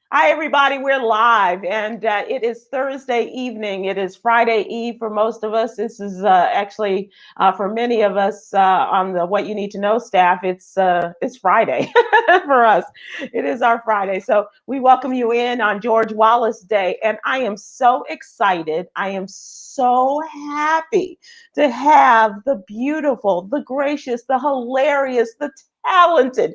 Hi, everybody. We're live, and it is Thursday evening. It is Friday Eve for most of us. This is actually for many of us on the What You Need to Know staff. It's Friday for us. It is our Friday, so we welcome you in on George Wallace Day, and I am so excited. I am so happy to have the beautiful, the gracious, the hilarious, the talented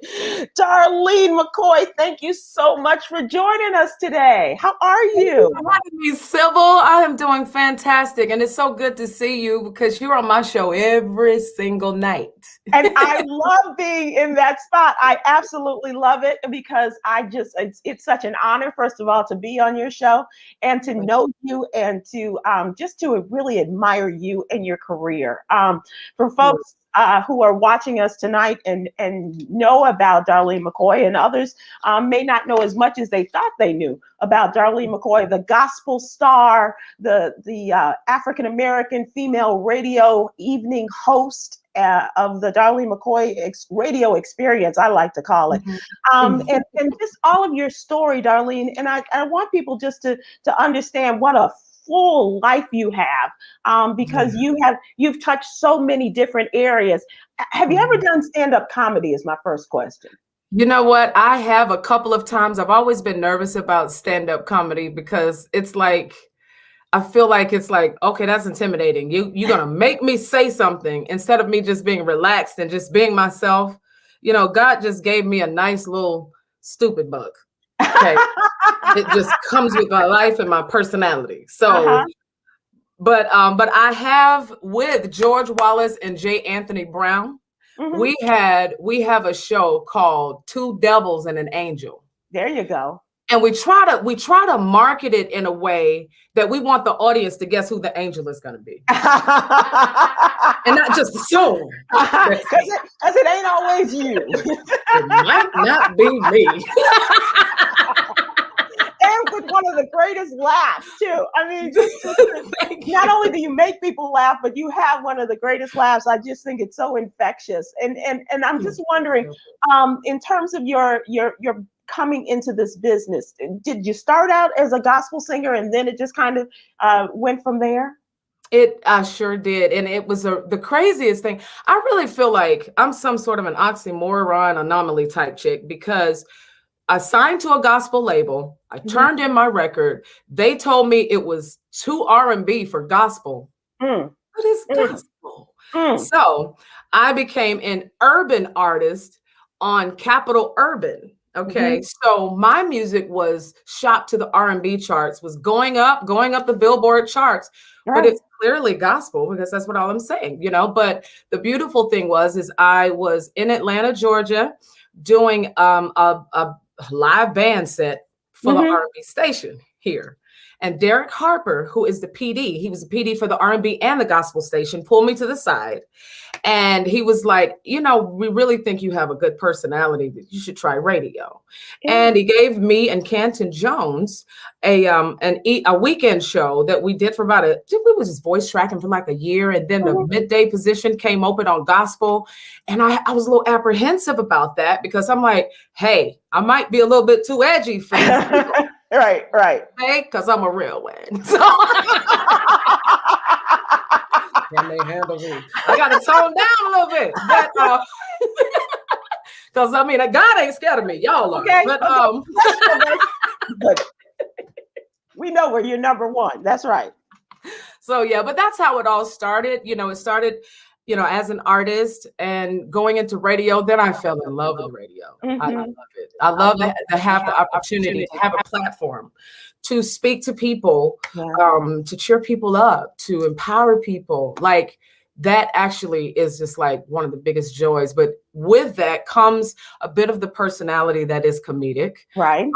Darlene McCoy. Thank you so much for joining us today. How are you? Thank you for having me, Sybil. I am doing fantastic, and it's so good to see you because you're on my show every single night. And I love being in that spot. I absolutely love it because it's such an honor, first of all, to be on your show and to know you and to just to really admire you and your career. For folks who are watching us tonight and know about Darlene McCoy, and others may not know as much as they thought they knew about Darlene McCoy, the gospel star, the African American female radio evening host of the Darlene McCoy radio experience, I like to call it. And just all of your story, Darlene. And I want people just to understand what a full life you have, because you've touched so many different areas. Have you ever done stand-up comedy is my first question. You know what? I have a couple of times. I've always been nervous about stand-up comedy because it's like, I feel like it's like, okay, that's intimidating. You're going to make me say something instead of me just being relaxed and just being myself. You know, God just gave me a nice little stupid bug. Okay. It just comes with my life and my personality. So, but I have with George Wallace and J. Anthony Brown, we have a show called Two Devils and an Angel. There you go. And we try to market it in a way that we want the audience to guess who the angel is going to be, and not just assume. Because it ain't always you. It might not be me. And with one of the greatest laughs too. I mean, not only do you make people laugh, but you have one of the greatest laughs. I just think it's so infectious. And I'm just wondering, in terms of your coming into this business, did you start out as a gospel singer and then it just kind of went from there? I sure did. And it was the craziest thing. I really feel like I'm some sort of an oxymoron anomaly type chick because I signed to a gospel label. I turned in my record. They told me it was too R&B for gospel. What is gospel? So I became an urban artist on Capitol Urban. Okay. So my music was shot to the R&B charts, was going up the Billboard charts, but it's clearly gospel because that's what all I'm saying, you know. But the beautiful thing is I was in Atlanta, Georgia, doing a live band set for the R&B station here. And Derek Harper, who is the PD, he was the PD for the R&B and the gospel station, pulled me to the side. And he was like, you know, we really think you have a good personality, that you should try radio. And he gave me and Canton Jones a weekend show that we did for we was just voice tracking for like a year. And then the midday position came open on gospel. And I was a little apprehensive about that because I'm like, hey, I might be a little bit too edgy for you. Right. Okay, because I'm a real one. So can they handle me? I got to tone down a little bit, but because I mean, God ain't scared of me. Y'all are. Okay. But we know where you're number one. That's right. So yeah, but that's how it all started. You know, it started, you know, as an artist and going into radio. Then I fell in love with radio. I love it. I love to have the opportunity to have a platform to speak to people, to cheer people up, to empower people. Like that actually is just like one of the biggest joys. But with that comes a bit of the personality that is comedic. Right.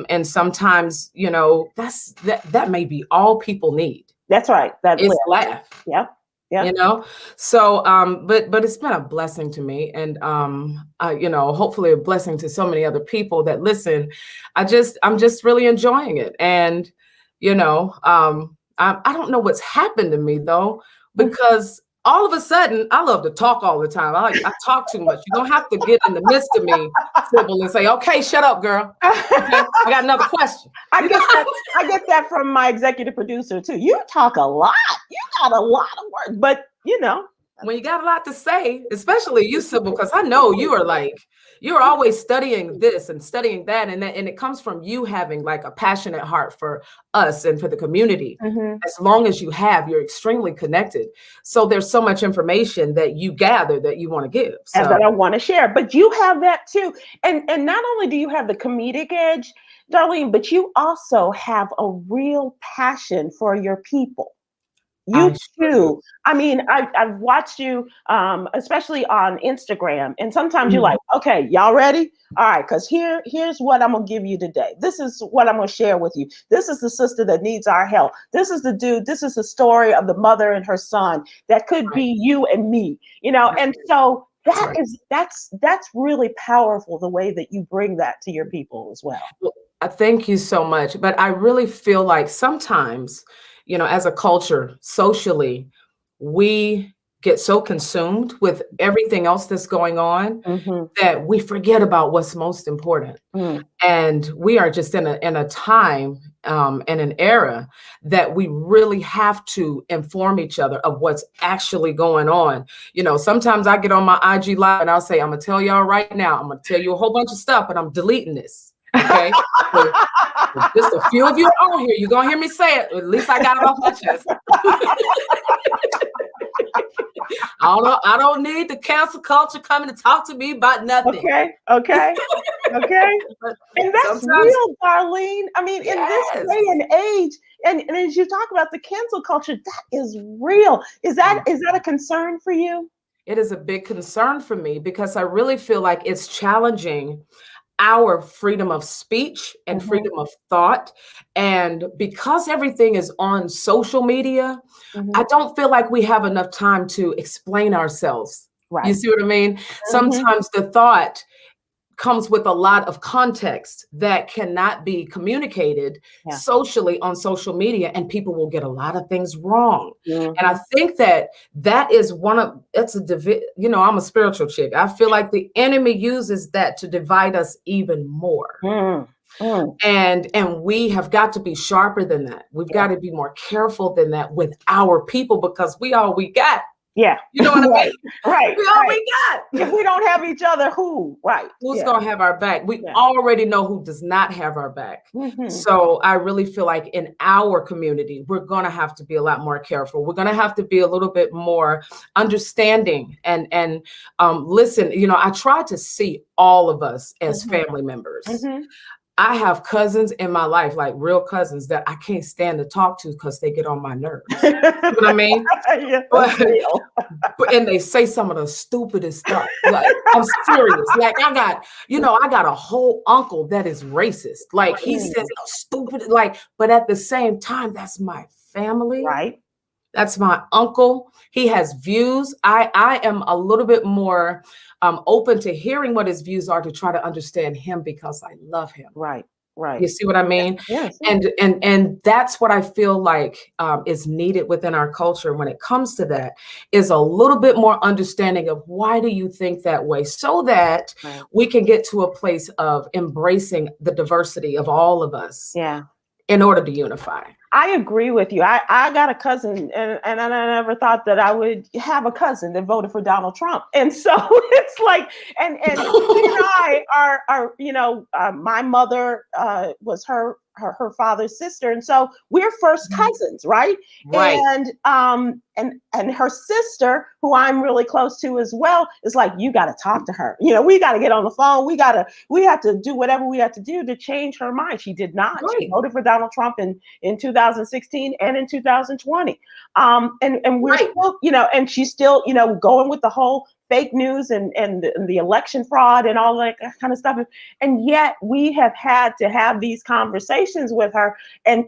And sometimes, you know, that may be all people need. That's right. That is laugh. Yeah. Yeah. You know, so but it's been a blessing to me, and you know, hopefully a blessing to so many other people that listen. I'm just really enjoying it, and you know, I don't know what's happened to me though, because all of a sudden, I love to talk all the time. I talk too much. You don't have to get in the midst of me, Sybil, and say, okay, shut up, girl. Okay, I got another question. I get that from my executive producer too. You talk a lot. You got a lot of work, but when you got a lot to say, especially you, Sybil, because I know you're always studying this and studying that, and it comes from you having like a passionate heart for us and for the community. As long as you have, you're extremely connected. So there's so much information that you gather that you want to give. And that I want to share. But you have that too. And not only do you have the comedic edge, Darlene, but you also have a real passion for your people. You too. I mean, I've watched you, especially on Instagram, and sometimes you're like, okay, y'all ready? All right, because here's what I'm gonna give you today. This is what I'm gonna share with you. This is the sister that needs our help. This is the dude. This is the story of the mother and her son. That could be you and me, And so that's really powerful, the way that you bring that to your people as well. I thank you so much, but I really feel like sometimes, as a culture, socially, we get so consumed with everything else that's going on that we forget about what's most important. And we are just in a time and an era that we really have to inform each other of what's actually going on. Sometimes I get on my IG live and I'll say, I'm gonna tell y'all right now, I'm gonna tell you a whole bunch of stuff, but I'm deleting this. Okay, so just a few of you are on here. You're gonna hear me say it. At least I got it off my chest. I don't need the cancel culture coming to talk to me about nothing. Okay. And that's real, Darlene. I mean, in this day and age, and as you talk about the cancel culture, that is real. Is that a concern for you? It is a big concern for me, because I really feel like it's challenging our freedom of speech and freedom of thought. And because everything is on social media, I don't feel like we have enough time to explain ourselves. Right. You see what I mean? Sometimes the thought comes with a lot of context that cannot be communicated socially on social media, and people will get a lot of things wrong. And I think that is I'm a spiritual chick. I feel like the enemy uses that to divide us even more. And we have got to be sharper than that. We've got to be more careful than that with our people, because we all we got. Yeah. You know what I mean? Right. We all we got. If we don't have each other, who? Right. Who's going to have our back? We already know who does not have our back. So I really feel like in our community, we're going to have to be a lot more careful. We're going to have to be a little bit more understanding and listen. I try to see all of us as family members. I have cousins in my life, like real cousins, that I can't stand to talk to because they get on my nerves. You know what I mean? And they say some of the stupidest stuff. Like, I'm serious. Like I got a whole uncle that is racist. Like he says stupid, but at the same time, that's my family. Right. That's my uncle. He has views. I am a little bit more open to hearing what his views are, to try to understand him, because I love him. Right. You see what I mean? Yes. And that's what I feel like is needed within our culture when it comes to that, is a little bit more understanding of why do you think that way, so that we can get to a place of embracing the diversity of all of us. Yeah. In order to unify. I agree with you. I got a cousin, and I never thought that I would have a cousin that voted for Donald Trump. And so it's like, and he and I are my mother was her father's sister, and so we're first cousins, right? And her sister, who I'm really close to as well, is like, you got to talk to her. We got to get on the phone. We have to do whatever we have to do to change her mind. She did not. She voted for Donald Trump in 2016 and in 2020. And we're still, and she's still, going with the whole fake news and the election fraud and all that kind of stuff. And yet we have had to have these conversations with her and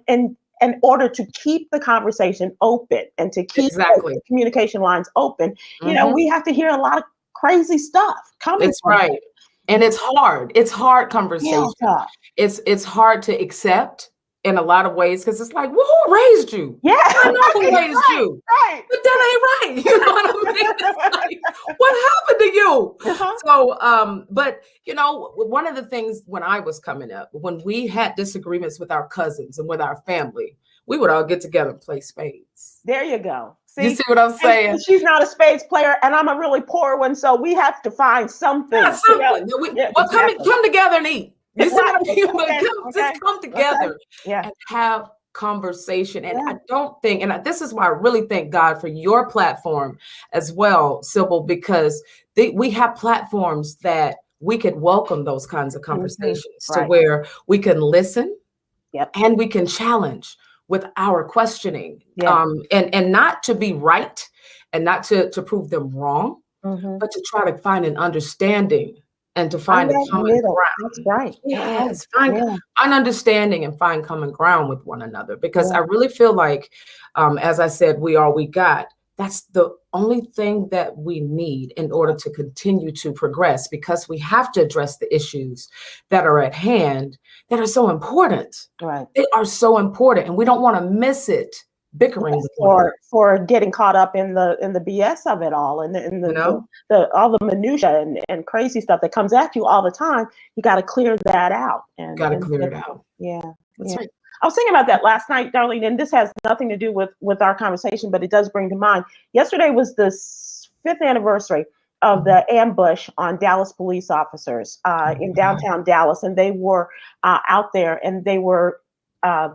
in order to keep the conversation open and to keep the communication lines open. We have to hear a lot of crazy stuff coming. It's right. And it's hard. It's hard conversation. Yeah, it's hard to accept. in a lot of ways, because it's like, well, who raised you? Yeah, I know who raised you. Right. But that ain't right. You know what I mean? It's like, what happened to you? So, but you know, one of the things when I was coming up, when we had disagreements with our cousins and with our family, we would all get together and play spades. There you go. You see what I'm saying? And she's not a spades player, and I'm a really poor one, so we have to find something. Yeah, something. Well, come together and eat. You see what I mean? Just come together and have conversation. And I don't think, and this is why I really thank God for your platform as well, Sybil, because we have platforms that we could welcome those kinds of conversations to where we can listen and we can challenge with our questioning, and not to be right and not to prove them wrong, but to try to find an understanding and to find a common ground. That's right. Yes, find an understanding and find common ground with one another. Because I really feel like, as I said, we are, we got. That's the only thing that we need in order to continue to progress, because we have to address the issues that are at hand that are so important. Right. They are so important, and we don't want to miss it bickering for getting caught up in the BS of it all, and the all the minutia and crazy stuff that comes at you all the time. You got to clear that out. Got to clear it out. Yeah. That's right. I was thinking about that last night, Darlene, and this has nothing to do with our conversation, but it does bring to mind. Yesterday was the 5th anniversary of the ambush on Dallas police officers in downtown Dallas, and they were out there, and they were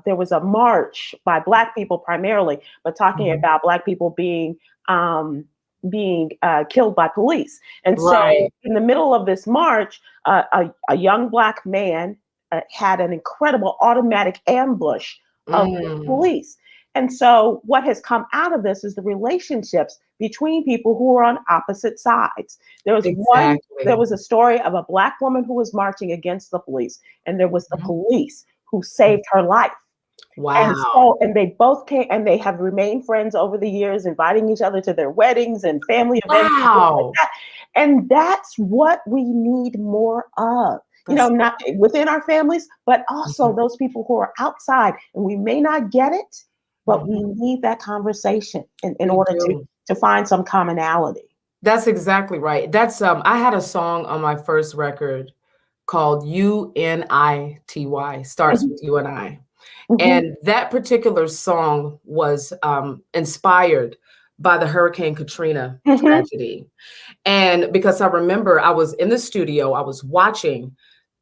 there was a march by Black people primarily, but talking about Black people being killed by police. And so in the middle of this march, a young Black man had an incredible automatic ambush of the police. And so what has come out of this is the relationships between people who are on opposite sides. There was a story of a Black woman who was marching against the police, and there was the police who saved her life. Wow. And they both came, and they have remained friends over the years, inviting each other to their weddings and family events. Wow. And that's what we need more of. Not within our families, but also those people who are outside, and we may not get it, but we need that conversation in order to find some commonality. That's exactly right. That's I had a song on my first record called UNITY, starts with you and I. And that particular song was inspired by the Hurricane Katrina tragedy. And because I remember I was in the studio, I was watching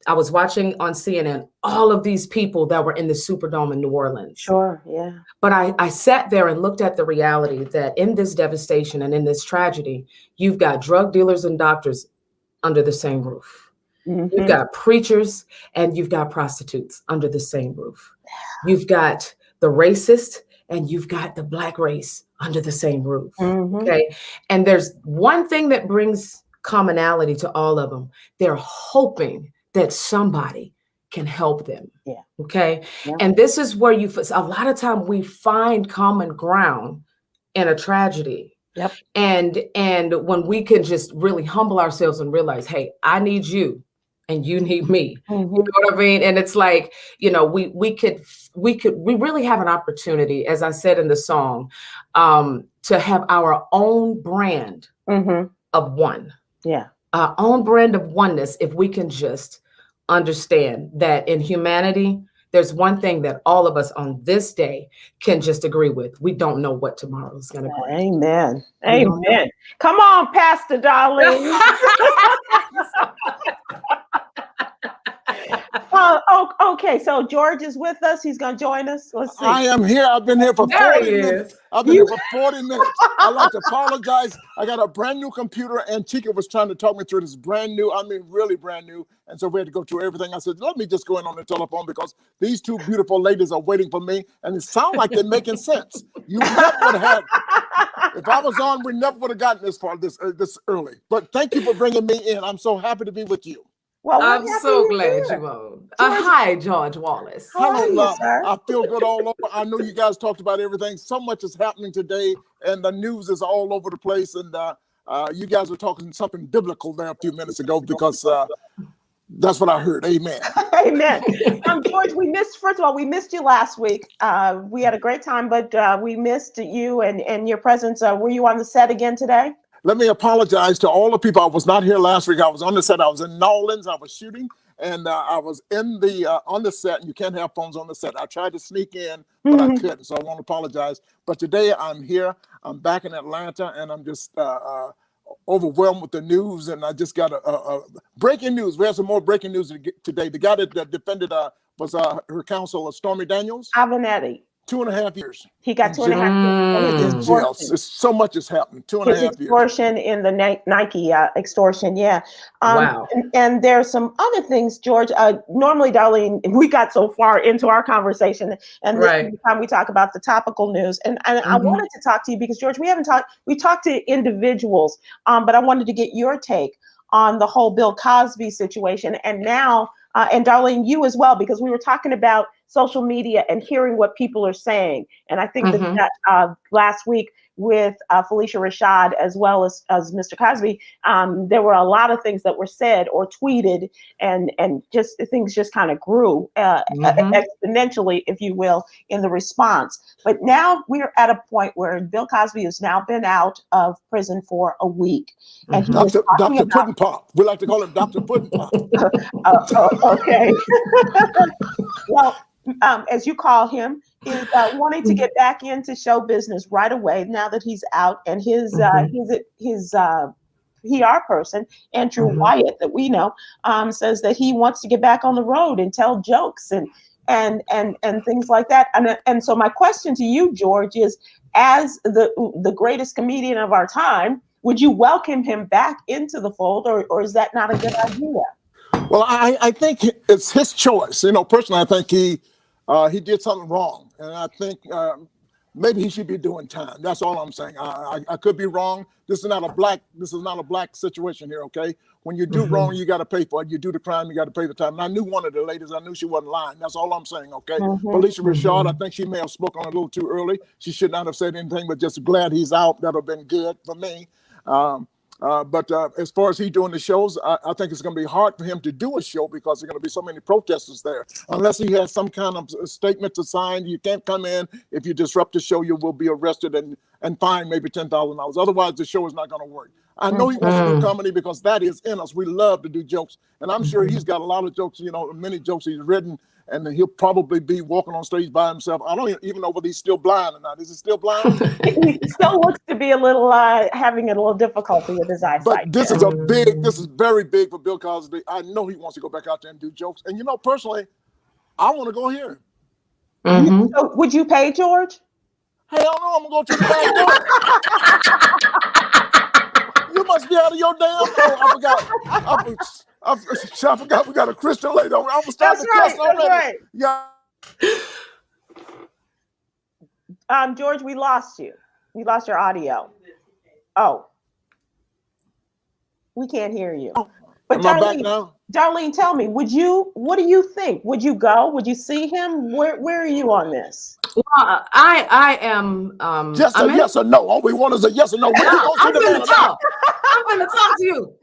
on CNN all of these people that were in the Superdome in New Orleans. Sure, yeah. But I sat there and looked at the reality that in this devastation and in this tragedy, you've got drug dealers and doctors under the same roof. You've got preachers and you've got prostitutes under the same roof. You've got the racist and you've got the Black race under the same roof. Okay. And there's one thing that brings commonality to all of them. They're hoping that somebody can help them. Yeah. Okay. Yeah. And this is where a lot of time we find common ground in a tragedy. Yep. And when we can just really humble ourselves and realize, hey, I need you and you need me. You know what I mean? And it's like, we really have an opportunity, as I said in the song, to have our own brand of one. Yeah. Our own brand of oneness, if we can just understand that in humanity, there's one thing that all of us on this day can just agree with. We don't know what tomorrow is going to bring. Amen. Amen. Come on, Pastor Darlene. Okay. So George is with us. He's going to join us. Let's see. I am here. I've been here for 40 minutes. I've been here for 40 minutes. I'd like to apologize. I got a brand new computer, and Chica was trying to talk me through this brand new, really brand new. And so we had to go through everything. I said, let me just go in on the telephone because these two beautiful ladies are waiting for me. And it sounds like they're making sense. You never would have had. If I was on, we never would have gotten this far this early. But thank you for bringing me in. I'm so happy to be with you. Well, I'm so glad you on. Hi, George Wallace. Hello, love. I feel good all over. I know you guys talked about everything. So much is happening today, and the news is all over the place. And you guys were talking something biblical there a few minutes ago because That's what I heard. Amen. Amen. George, first of all, we missed you last week. We had a great time, but we missed you and your presence. Were you on the set again today? Let me apologize to all the people. I was not here last week. I was on the set. I was in New Orleans. I was shooting, and I was in the on the set. And you can't have phones on the set. I tried to sneak in, but I couldn't. So I want to apologize. But today I'm here. I'm back in Atlanta, and I'm just overwhelmed with the news. And I just got a breaking news. We have some more breaking news today. The guy that defended was her counsel, Stormy Daniels. Avenatti. 2.5 years. He got 2.5 years. In jail. So much has happened. 2.5 years. Extortion in the Nike extortion. Yeah. Wow. And there's some other things, George. Normally, Darlene, we got so far into our conversation, and this is the time we talk about the topical news. And I wanted to talk to you because, George, we talked to individuals, but I wanted to get your take on the whole Bill Cosby situation. And now, and Darlene, you as well, because we were talking about social media and hearing what people are saying. And I think that last week with Phylicia Rashad, as well as Mr. Cosby, there were a lot of things that were said or tweeted, and just things just kind of grew exponentially, if you will, in the response. But now we're at a point where Bill Cosby has now been out of prison for a week. And Dr. Puddin' Pop. We like to call him Dr. Puddin' Pop. Okay. Well, as you call him, is wanting to get back into show business right away now that he's out, and his PR person, Andrew Wyatt, that we know, says that he wants to get back on the road and tell jokes and things like that. And so my question to you, George, is, as the greatest comedian of our time, would you welcome him back into the fold, or is that not a good idea? Well, I think it's his choice. Personally, I think he did something wrong, and I think maybe he should be doing time. That's all I'm saying. I could be wrong. This is not a black situation here. Okay, when you do wrong, you got to pay for it. You do the crime, you got to pay the time. And I knew one of the ladies. I knew she wasn't lying. That's all I'm saying. Okay, Phylicia Rashad. I think she may have spoken a little too early. She should not have said anything. But just glad he's out. That'd have been good for me. But as far as he doing the shows, I think it's going to be hard for him to do a show because there's going to be so many protesters there. Unless he has some kind of statement to sign, you can't come in. If you disrupt the show, you will be arrested and fined maybe $10,000. Otherwise, the show is not going to work. I know he wants to do comedy because that is in us. We love to do jokes. And I'm sure he's got a lot of jokes, many jokes he's written. And he'll probably be walking on stage by himself. I don't even know whether he's still blind or not. Is he still blind? He still looks to be a little having a little difficulty with his eyesight. But this is very big for Bill Cosby. I know he wants to go back out there and do jokes. And personally, I want to go here. So would you pay, George? Hell no, I'm gonna go to the back door. You must be out of your damn. I forgot we got a Christian lady over. I'm gonna start the cuss already. Right. Yeah. George, we lost you. We lost your audio. Oh. We can't hear you. But Am I back now? Darlene, tell me, what do you think? Would you go? Would you see him? Where are you on this? Well, I am just a yes or no. All we want is a yes or no. I'm gonna talk. I'm gonna talk to you.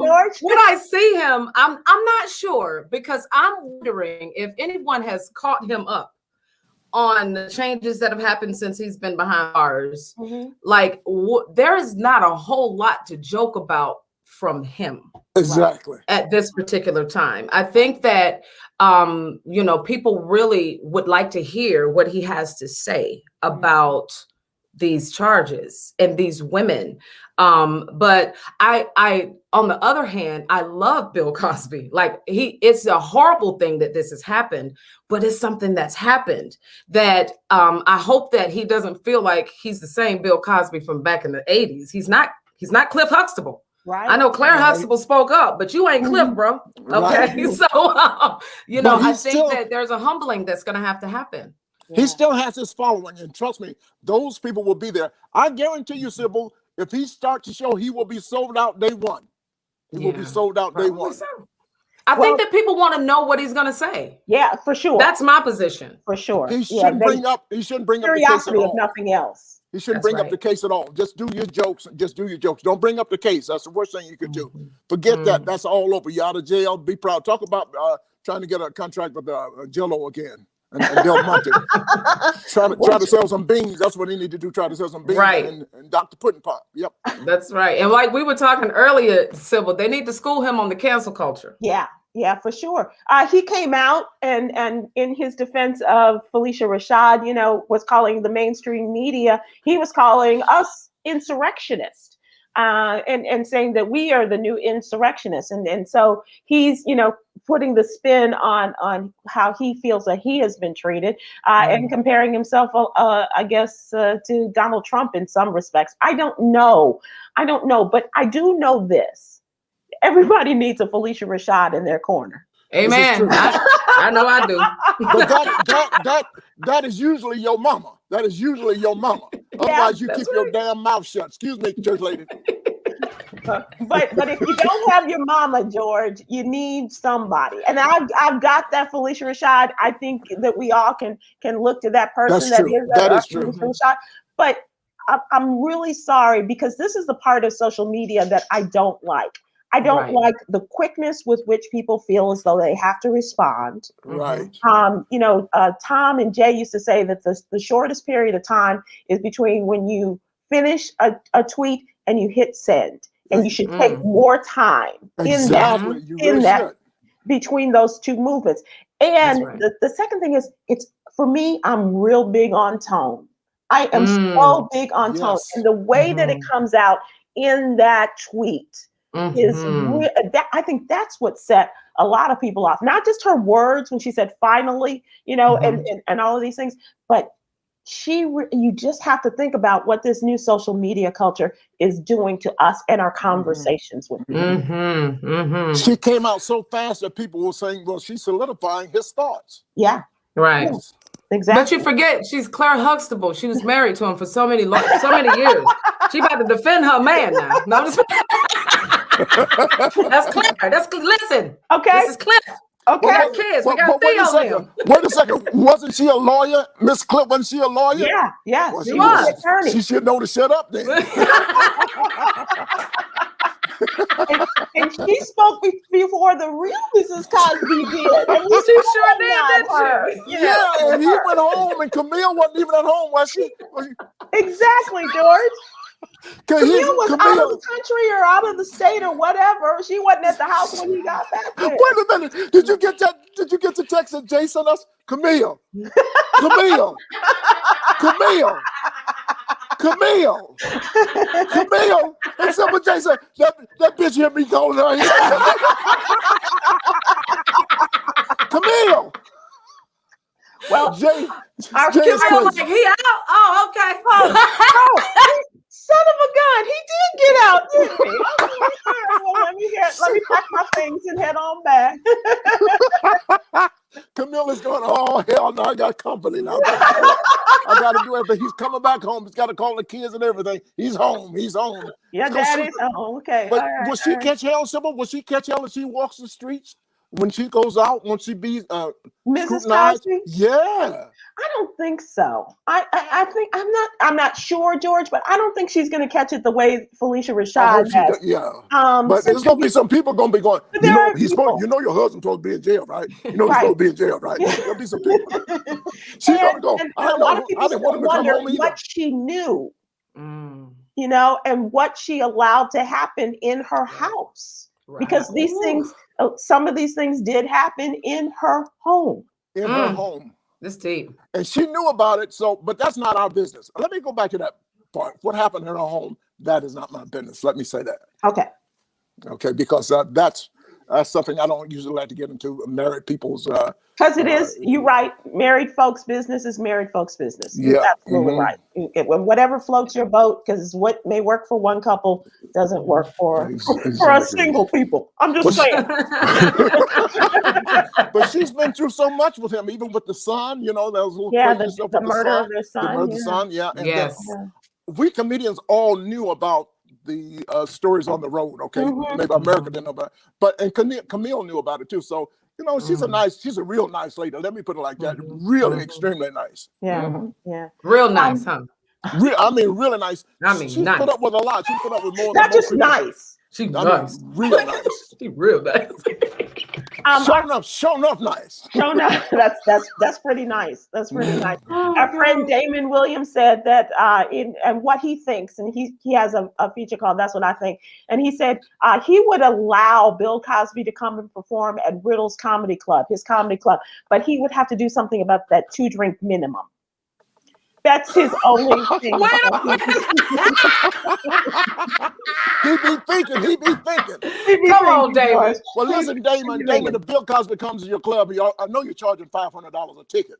George. Would I see him? I'm not sure, because I'm wondering if anyone has caught him up on the changes that have happened since he's been behind bars. Like, there is not a whole lot to joke about from him. Exactly. At this particular time. I think that, people really would like to hear what he has to say about these charges and these women. But I, on the other hand, I love Bill Cosby. Like, it's a horrible thing that this has happened, but it's something that's happened that I hope that he doesn't feel like he's the same Bill Cosby from back in the 80s. He's not Cliff Huxtable. Right. I know Claire Huxtable spoke up, but you ain't Cliff, bro. Okay. Right. So, I think that there's a humbling that's going to have to happen. He still has his following, and trust me, those people will be there. I guarantee you, Sybil, if he starts the show, he will be sold out day one. He will be sold out day one. So. I think that people want to know what he's going to say. Yeah, for sure. That's my position. For sure. He shouldn't bring up the case at all. Curiosity, if nothing else. He shouldn't That's bring up the case at all. Just do your jokes. Just do your jokes. Don't bring up the case. That's the worst thing you could do. Forget that. That's all over. You out of jail. Be proud. Talk about trying to get a contract with Jello again and Del Monte. try to sell some beans. That's what he need to do. Try to sell some beans. Right. And Dr. Pudding Pop. Yep. That's right. And like we were talking earlier, Sybil, they need to school him on the cancel culture. Yeah, for sure. He came out and in his defense of Phylicia Rashad, was calling the mainstream media, he was calling us insurrectionists and saying that we are the new insurrectionists. And so he's, putting the spin on how he feels that he has been treated and comparing himself, I guess, to Donald Trump in some respects. I don't know, but I do know this. Everybody needs a Phylicia Rashad in their corner. Amen. I know I do. But that is usually your mama. That is usually your mama. Otherwise, you keep your damn mouth shut. Excuse me, church lady. But if you don't have your mama, George, you need somebody. And I've got that Phylicia Rashad. I think that we all can look to that person. That is true. Rashad. But I'm really sorry because this is the part of social media that I don't like. I don't like the quickness with which people feel as though they have to respond. Right. Tom and Jay used to say that the shortest period of time is between when you finish a tweet and you hit send. And you should take more time in that between those two movements. And the second thing is, it's for me, I'm real big on tone. I am so big on tone. And the way that it comes out in that tweet is I think that's what set a lot of people off. Not just her words when she said finally, and all of these things, but you just have to think about what this new social media culture is doing to us and our conversations with people. She came out so fast that people were saying, well, she's solidifying his thoughts. Yeah. Right. Yes. Exactly. But you forget, she's Claire Huxtable. She was married to him for so many years. She about to defend her man now. No, that's Claire. Listen. Okay. This is Cliff. Okay. We got kids. We got Theo. Wait a second. Wasn't she a lawyer? Miss Cliff, wasn't she a lawyer? Yeah. Well, she was an attorney. She should know to shut up then. and she spoke before the real Mrs. Cosby did. And she sure did, didn't she? Yeah, and he went home, and Camille wasn't even at home, was she? Exactly, George. Camille was Camille out of the country or out of the state or whatever. She wasn't at the house when he got back there. Wait a minute. Did you get that? Did you get the text that Jay sent us? Camille. Camille. And someone Jay said, that bitch hear me calling her. Camille. Well, Jay Camille like, he out? Oh, okay. Oh, son of a gun, he did get out, didn't he? Well, let me pack my things and head on back. Camille is going, oh, hell no, I got company now. I got to do everything. He's coming back home. He's got to call the kids and everything. He's home. Yeah, daddy's home. Okay. But will she catch hell, Sybil? Will she catch hell if she walks the streets? When she goes out, when she be Mrs. Cosby? Yeah. I don't think so. I think I'm not sure, George, but I don't think she's going to catch it the way Phylicia Rashad has. Yeah. But there's going to be some people going to be going, you know your husband's supposed to be in jail, right? You know he's supposed to be in jail, right? There'll be some people. She's going to go, I didn't want him to come home either. What she knew, and what she allowed to happen in her house. Right. Because these things, some of these things did happen in her home. In her home. This deep. And she knew about it, but that's not our business. Let me go back to that part. What happened in her home, that is not my business. Let me say that. Okay, because that's something I don't usually like to get into, married people's... Because it is, you're right, married folks' business is married folks' business. You're absolutely right. Whatever floats your boat, because what may work for one couple doesn't work for a single people. I'm just saying. But she's been through so much with him, even with the son, there was a little crazy stuff the with murder of their son. The murder of the son, yeah. And yes. We comedians all knew about the stories on the road, okay? Maybe America didn't know about it. And Camille knew about it too. So, she's a real nice lady. Let me put it like that. Really extremely nice. Yeah. Yeah. Real nice, huh? I mean, really nice. She's nice. put up with a lot. She put up with more. Not just nice. She's nice. Real nice. She's real nice. Show enough nice. Show enough. That's pretty nice. That's pretty nice. Our friend Damon Williams said that and what he thinks, and he has a feature called "That's What I Think," and he said he would allow Bill Cosby to come and perform at Riddle's comedy club, his comedy club, but he would have to do something about that 2-drink minimum. That's his only thing. He be thinking. Come on, Damon. Well, listen, Damon, if Bill Cosby comes to your club, I know you're charging $500 a ticket.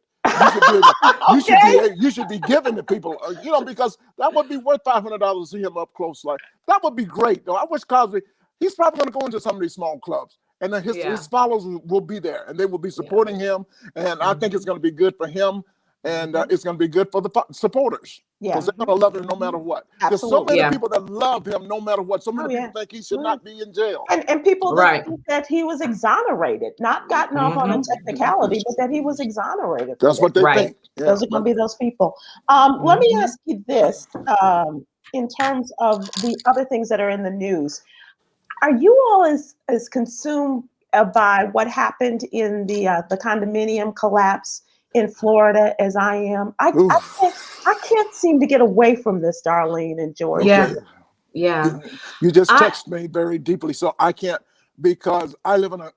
You should be giving to people, because that would be worth $500 to see him up close. Like that would be great. Though I wish Cosby. He's probably going to go into some of these small clubs, and then his followers will be there, and they will be supporting him. And I think it's going to be good for him. And it's going to be good for the supporters because they're going to love him no matter what. There's so many people that love him no matter what. So many people think he should not be in jail. And people think that he was exonerated, not gotten off on a technicality, but that he was exonerated. That's what they think. Yeah. Those are going to be those people. Let me ask you this, in terms of the other things that are in the news. Are you all as consumed by what happened in the condominium collapse in Florida as I am? I can't seem to get away from this, Darlene and George. Yeah. You just touched me very deeply, so I can't, because I live in a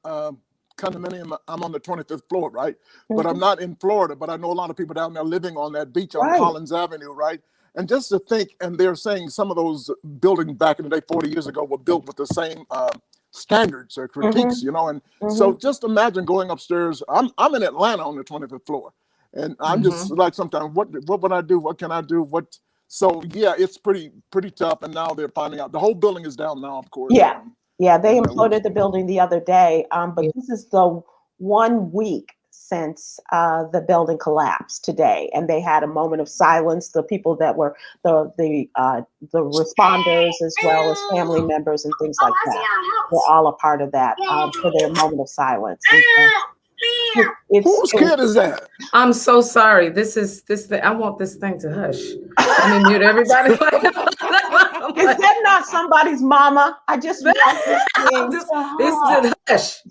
condominium. I'm on the 25th floor, right? But I'm not in Florida, but I know a lot of people down there living on that beach on Collins Avenue, right? And just to think, and they're saying some of those buildings back in the day, 40 years ago, were built with the same standards or critiques, and so just imagine going upstairs. I'm in Atlanta on the 25th floor, and I'm just like, sometimes what would I do? What can I do? So it's pretty tough. And now they're finding out the whole building is down now, of course. They imploded the building the other day, but this is the 1 week since the building collapsed today, and they had a moment of silence. The people that were the responders, as well as family members and things like that, were all a part of that for their moment of silence. Whose kid is that? I'm so sorry. I want this thing to hush. I mean, mute everybody. Is that not somebody's mama? I just want this thing hush.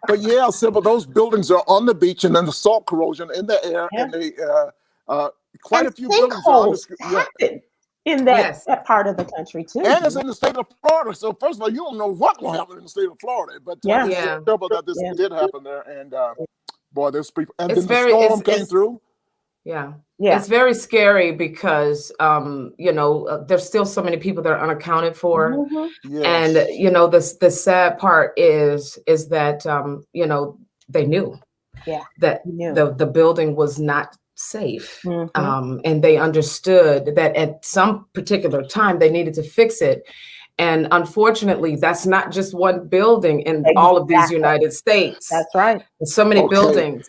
But Sybil, those buildings are on the beach, and then the salt corrosion in the air, and they quite a few buildings are happen in that part of the country too. And it's in the state of Florida. So first of all, you don't know what's going to happen in the state of Florida, but it's terrible that this did happen there. And boy, there's people, and then the storm came through. Yeah. It's very scary because, there's still so many people that are unaccounted for. And, the sad part is that, they knew that the building was not safe. And they understood that at some particular time they needed to fix it. And unfortunately, that's not just one building in all of these United States. That's right. There's so many buildings.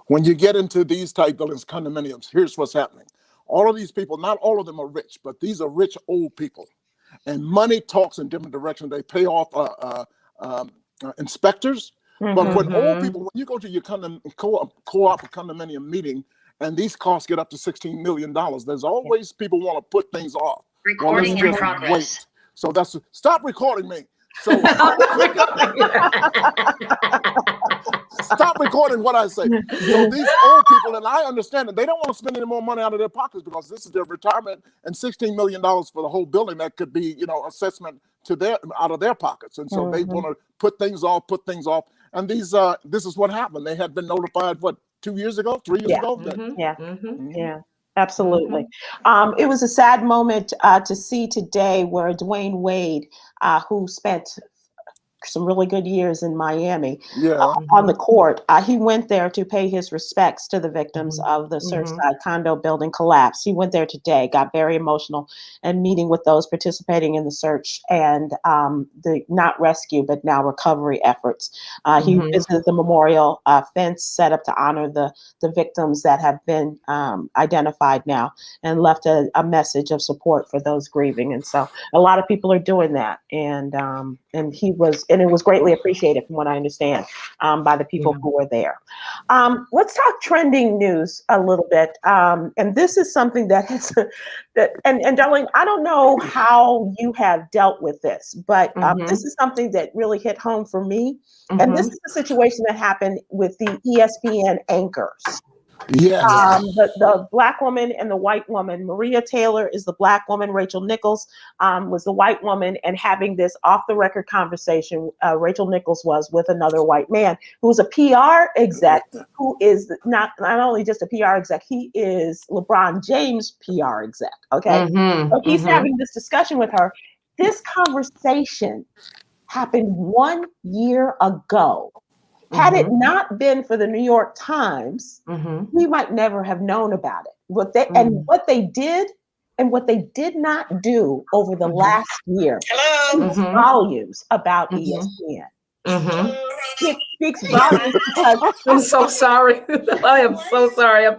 When you get into these type buildings, condominiums, here's what's happening. All of these people, not all of them are rich, but these are rich old people. And money talks in different directions. They pay off inspectors. But when old people, when you go to your co-op condominium meeting, and these costs get up to $16 million, there's always people want to put things off. Recording in progress. Wait. So stop recording me. So stop recording what I say. So these old people, and I understand that they don't want to spend any more money out of their pockets because this is their retirement, and $16 million for the whole building, that could be, assessment to out of their pockets. And so they want to put things off. And this is what happened. They had been notified, 2 years ago, 3 years ago? Absolutely. It was a sad moment to see today where Dwayne Wade, who spent some really good years in Miami on the court, he went there to pay his respects to the victims of the Surfside condo building collapse. He went there today, got very emotional, and meeting with those participating in the search and the not rescue, but now recovery efforts. He visited the memorial fence set up to honor the victims that have been identified now, and left a message of support for those grieving. And so a lot of people are doing that. And he was it was greatly appreciated from what I understand by the people who were there. Let's talk trending news a little bit. And this is something that has, and Darlene, I don't know how you have dealt with this, but this is something that really hit home for me. And this is the situation that happened with the ESPN anchors. Yes. The black woman and the white woman. Maria Taylor is the black woman. Rachel Nichols was the white woman, and having this off-the-record conversation, Rachel Nichols was with another white man who's a PR exec, who is not only just a PR exec, he is LeBron James' PR exec. Okay, so he's having this discussion with her. This conversation happened 1 year ago. Had it not been for the New York Times, we might never have known about it. What they did and what they did not do over the last year speaks volumes about ESPN. It speaks volumes because I'm so sorry. I am so sorry. I'm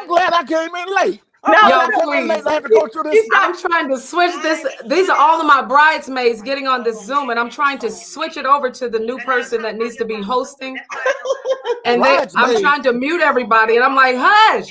glad I came in late. I have to go through this. I'm trying to switch this. These are all of my bridesmaids getting on this Zoom, and I'm trying to switch it over to the new person that needs to be hosting. And I'm trying to mute everybody, and I'm like, hush.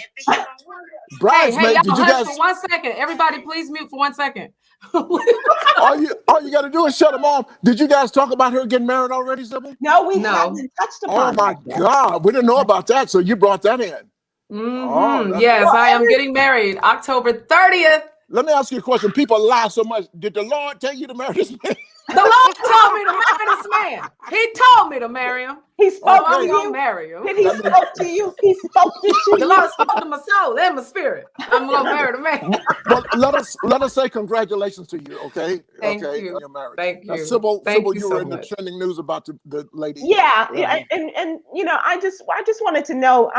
Hey, y'all, hush for 1 second. Everybody, please mute for 1 second. all you got to do is shut them off. Did you guys talk about her getting married already, Sybil? No, we haven't touched upon it. Oh my God, we didn't know about that, so you brought that in. Yes, I am getting married October 30th. Let me ask you a question. People lie so much. Did the Lord tell you to marry this man? The Lord told me to marry this man. He told me to marry him. He spoke to you. I'm gonna marry him. Did he spoke to you? He spoke to you. The Lord spoke to my soul and my spirit. I'm gonna marry the man. Well, let us say congratulations to you. Okay. Thank you. You're married. Thank you. Now, Sybil, you so were in much. the trending news about the lady. Yeah, and you know, I just wanted to know,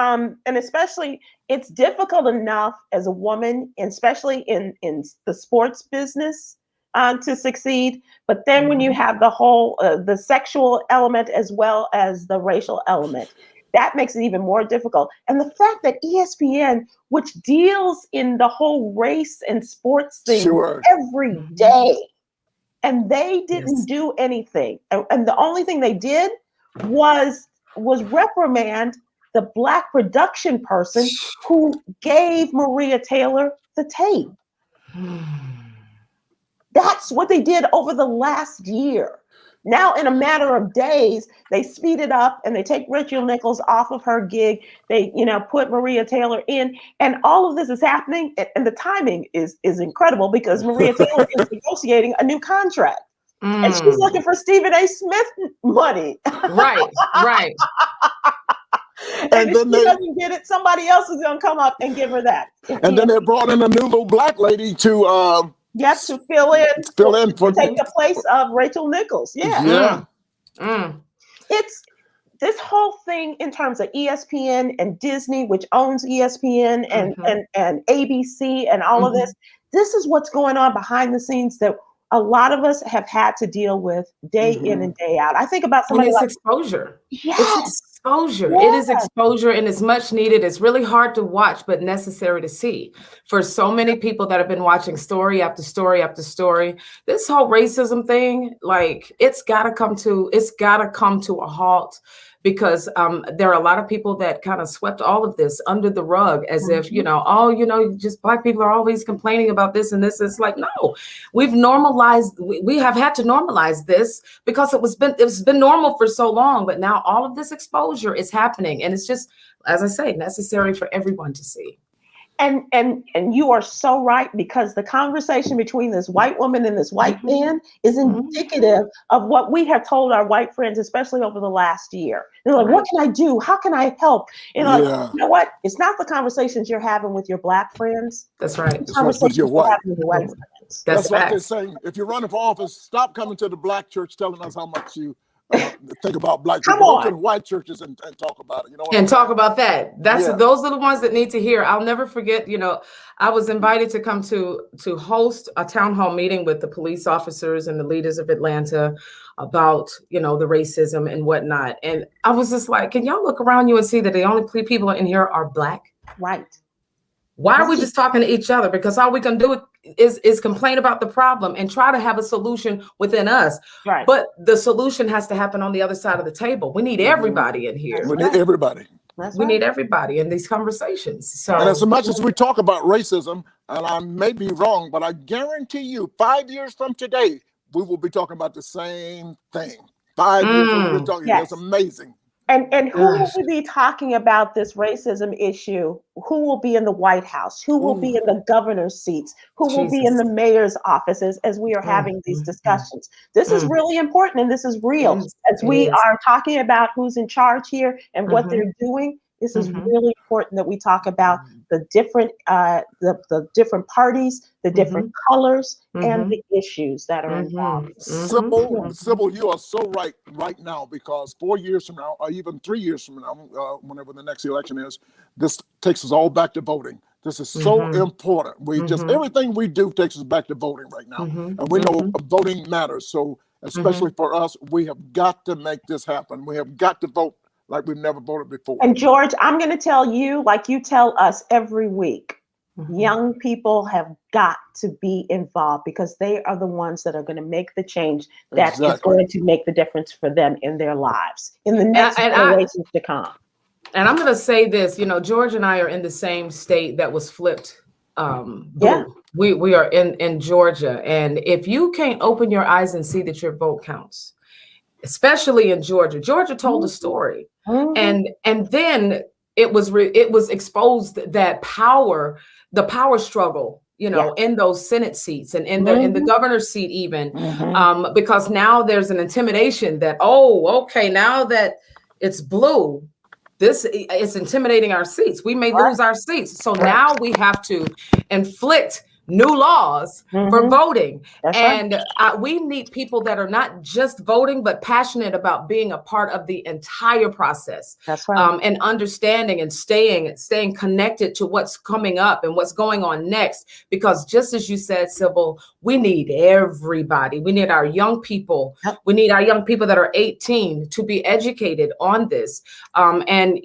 and especially it's difficult enough as a woman, and especially in the sports business, to succeed. But then when you have the whole the sexual element as well as the racial element, that makes it even more difficult. And the fact that ESPN, which deals in the whole race and sports thing every day, and they didn't do anything. And the only thing they did was reprimand the black production person who gave Maria Taylor the tape. That's what they did over the last year. Now, in a matter of days, they speed it up and they take Rachel Nichols off of her gig. They, put Maria Taylor in, and all of this is happening. And the timing is incredible because Maria Taylor is negotiating a new contract, and she's looking for Stephen A. Smith money. Right. And if she doesn't get it, somebody else is going to come up and give her that. And then they brought in a new little black lady to. Yes, to fill in to take the place of Rachel Nichols. It's this whole thing in terms of ESPN and Disney, which owns ESPN and ABC and all of this. This is what's going on behind the scenes that a lot of us have had to deal with day in and day out. I think about somebody like exposure. Yes. It's exposure. It is exposure, and it's much needed. It's really hard to watch, but necessary to see for so many people that have been watching story after story after story. This whole racism thing, it's got to come to a halt, because there are a lot of people that kind of swept all of this under the rug as if, just black people are always complaining about this and this. It's like, no, we've normalized, we have had to normalize this because it's been normal for so long, but now all of this exposure is happening. And it's just, as I say, necessary for everyone to see. And you are so right, because the conversation between this white woman and this white man is indicative of what we have told our white friends, especially over the last year. They're like, what can I do? How can I help? And you know what? It's not the conversations you're having with your black friends. That's right. It's conversations you're having with your white friends. That's what they're saying. If you're running for office, stop coming to the black church telling us how much you think about black people. Go to the white churches and talk about it. Talk about that. Those are the ones that need to hear. I'll never forget, I was invited to come to host a town hall meeting with the police officers and the leaders of Atlanta about, the racism and whatnot. And I was just like, can y'all look around you and see that the only people in here are black? Right. Why are we just talking to each other? Because all we can do is complain about the problem and try to have a solution within us. Right. But the solution has to happen on the other side of the table. We need everybody in here. We need everybody. We need everybody in these conversations. So, and as much as we talk about racism, and I may be wrong, but I guarantee you 5 years from today, we will be talking about the same thing. 5 years from we're talking. That's amazing. And who will be talking about this racism issue? Who will be in the White House? Who will be in the governor's seats? Who will be in the mayor's offices as we are having these discussions? This is really important and this is real. As we are talking about who's in charge here and what they're doing, this is really important that we talk about the different the different parties, the different colors, and the issues that are involved. Sybil, you are so right now, because 4 years from now, or even 3 years from now, whenever the next election is, this takes us all back to voting. This is so important. We just everything we do takes us back to voting right now, and we know voting matters. So especially for us, we have got to make this happen. We have got to vote like we've never voted before. And George, I'm going to tell you, like you tell us every week, young people have got to be involved because they are the ones that are going to make the change that is going to make the difference for them in their lives, in the next generations to come. And I'm going to say this, George and I are in the same state that was flipped. We are in Georgia. And if you can't open your eyes and see that your vote counts, especially in Georgia told a story. And then it was exposed that the power struggle, in those Senate seats and in the governor's seat even, because now there's an intimidation that, now that it's blue, this is intimidating our seats. We may lose our seats. So now we have to inflict new laws for voting. And we need people that are not just voting, but passionate about being a part of the entire process. That's right. And understanding and staying connected to what's coming up and what's going on next. Because just as you said, Sybil, we need everybody. We need our young people. We need our young people that are 18 to be educated on this, and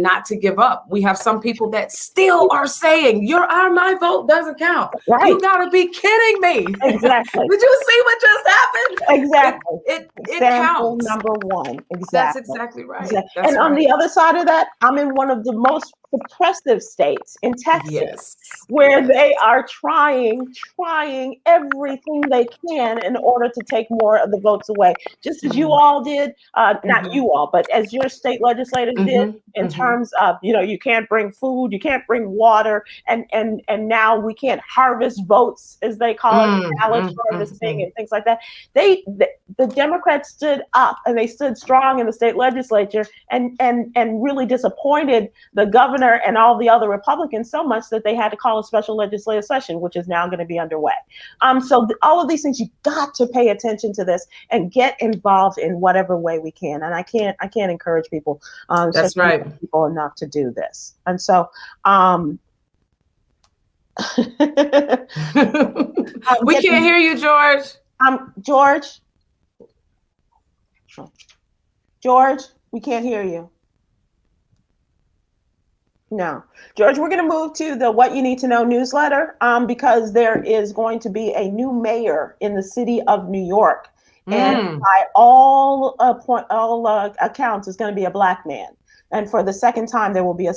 not to give up. We have some people that still are saying, my vote doesn't count. Right. You gotta be kidding me. Exactly. Did you see what just happened? Exactly. It Example counts. number one. Exactly. That's exactly right. Exactly. And on the other side of that, I'm in one of the most oppressive states in Texas, where they are trying everything they can in order to take more of the votes away. Just as you all did, not you all, but as your state legislators did in terms of, you can't bring food, you can't bring water, and now we can't harvest votes, as they call it, ballot harvesting and things like that. The Democrats stood up and they stood strong in the state legislature and really disappointed the governor and all the other Republicans so much that they had to call a special legislative session, which is now going to be underway. So all of these things, you got to pay attention to this and get involved in whatever way we can. And I can't encourage people, that's right, people enough to do this. And so, we can't hear you, George. George, we can't hear you. No, George, we're going to move to the What You Need to Know newsletter, because there is going to be a new mayor in the city of New York. And by all accounts, it's going to be a Black man. And for the second time, there will be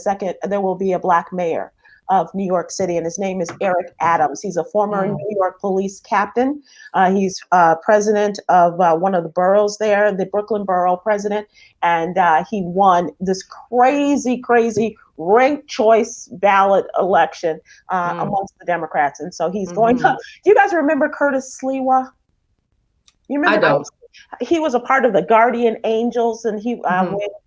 a Black mayor of New York City, and his name is Eric Adams. He's a former New York police captain. He's president of one of the boroughs there, the Brooklyn borough president, and he won this crazy ranked choice ballot election amongst the Democrats. And so he's going to, do you guys remember Curtis Sliwa? You remember? I don't. He was a part of the Guardian Angels, and he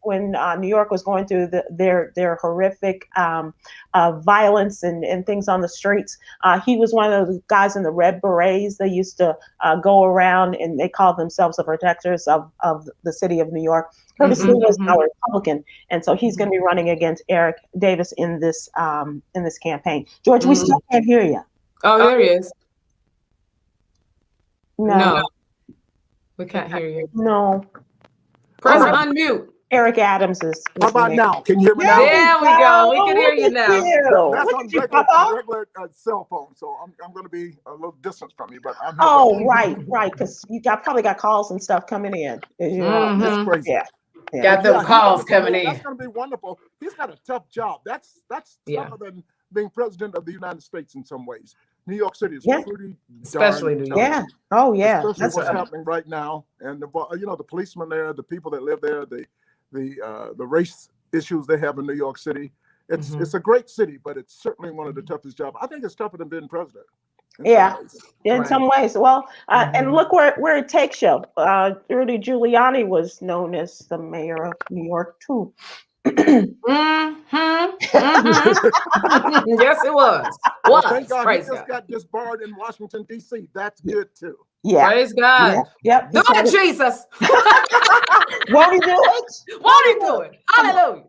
when New York was going through their horrific violence and things on the streets, he was one of the guys in the Red Berets. They used to go around and they called themselves the protectors of the city of New York. Curtis Lee is now a Republican, and so he's going to be running against Eric Davis in this campaign. George, we still can't hear you. Oh, there he is. No. We can't hear you. No. Press unmute. Eric Adams is. How about now? Can you hear me now? There we go. We can hear you now. That's on regular cell phone, so I'm going to be a little distance from you, but I'm here. Oh, right, because you probably got calls and stuff coming in. It's crazy. Yeah. Got them calls coming in. That's going to be wonderful. He's got a tough job. That's tougher than being president of the United States in some ways. New York City is pretty especially New York. Yeah. Oh, yeah. Especially that's what's happening right now, and the policemen there, the people that live there, the race issues they have in New York City. It's a great city, but it's certainly one of the toughest jobs. I think it's tougher than being president. In some ways. Well, and look where it takes you. Rudy Giuliani was known as the mayor of New York too. Yes, it was. Thank God he just got disbarred in Washington, D.C. That's good too. Yeah. Praise God. Yep. Do it, Jesus. Won't he do it? Won't he do it? Hallelujah.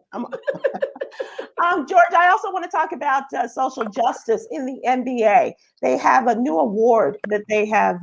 George, I also want to talk about social justice in the NBA. They have a new award that they have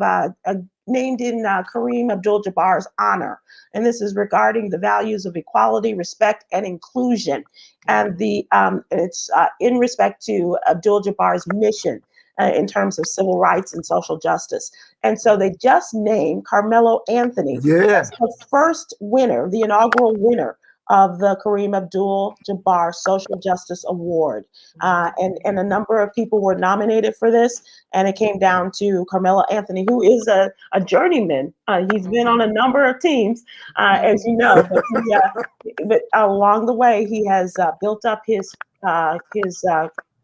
named in Kareem Abdul-Jabbar's honor. And this is regarding the values of equality, respect, and inclusion. And it's in respect to Abdul-Jabbar's mission in terms of civil rights and social justice. And so they just named Carmelo Anthony as the first winner, the inaugural winner of the Kareem Abdul-Jabbar Social Justice Award. And a number of people were nominated for this, and it came down to Carmelo Anthony, who is a journeyman. He's been on a number of teams, as you know, but along the way, he has built up his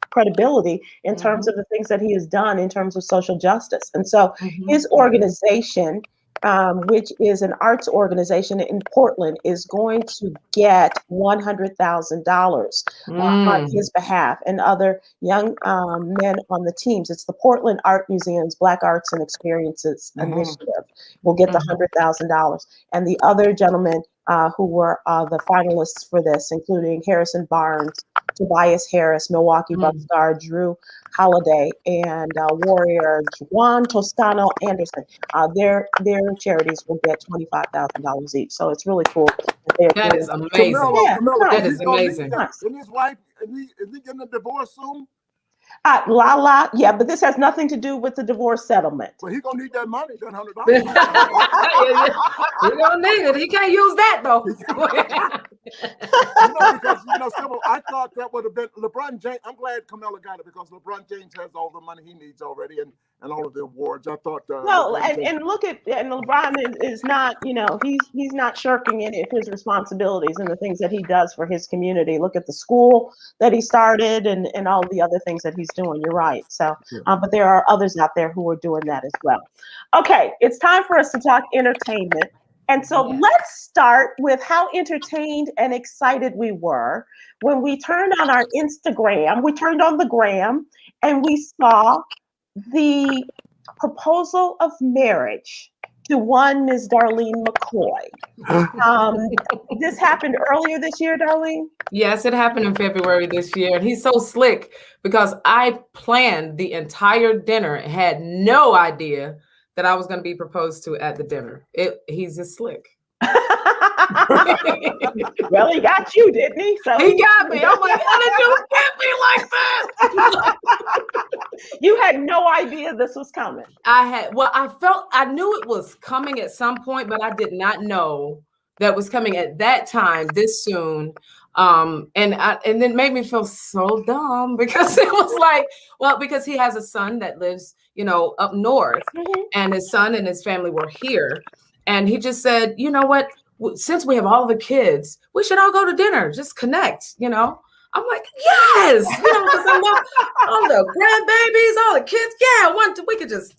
credibility in terms of the things that he has done in terms of social justice. And so his organization, which is an arts organization in Portland, is going to get $100,000 on his behalf and other young men on the teams. It's the Portland Art Museum's Black Arts and Experiences Initiative will get the $100,000. And the other gentlemen who were the finalists for this, including Harrison Barnes, Tobias Harris, Milwaukee Bucks star Drew Holiday, and warrior Juan Toscano Anderson. Their charities will get $25,000 each. So it's really cool. That is amazing. That is amazing. And his wife, is he getting a divorce soon? Yeah, but this has nothing to do with the divorce settlement. Well, he's gonna need that money, that $100. He's gonna need it. He can't use that though. Because Sybil, I thought that would have been LeBron James. I'm glad Carmelo got it because LeBron James has all the money he needs already and all of the awards. I thought. And look at LeBron is not, he's not shirking any of his responsibilities and the things that he does for his community. Look at the school that he started and all the other things that he's doing. You're right. So, but there are others out there who are doing that as well. Okay, it's time for us to talk entertainment. And so let's start with how entertained and excited we were when we turned on our Instagram. We turned on the gram and we saw the proposal of marriage to one Ms. Darlene McCoy. This happened earlier this year, Darlene? Yes, it happened in February this year. And he's so slick because I planned the entire dinner and had no idea that I was going to be proposed to at the dinner. He's just slick. Well, he got you, didn't he? So he got me. I'm like, how did you get me like that? You had no idea this was coming. I knew it was coming at some point, but I did not know that was coming at that time this soon. And then made me feel so dumb because it was like, because he has a son that lives, up north, and his son and his family were here. And he just said, you know what, since we have all the kids, we should all go to dinner, just connect, I'm like, yes, because I love all the grandbabies, all the kids. Yeah, we could just,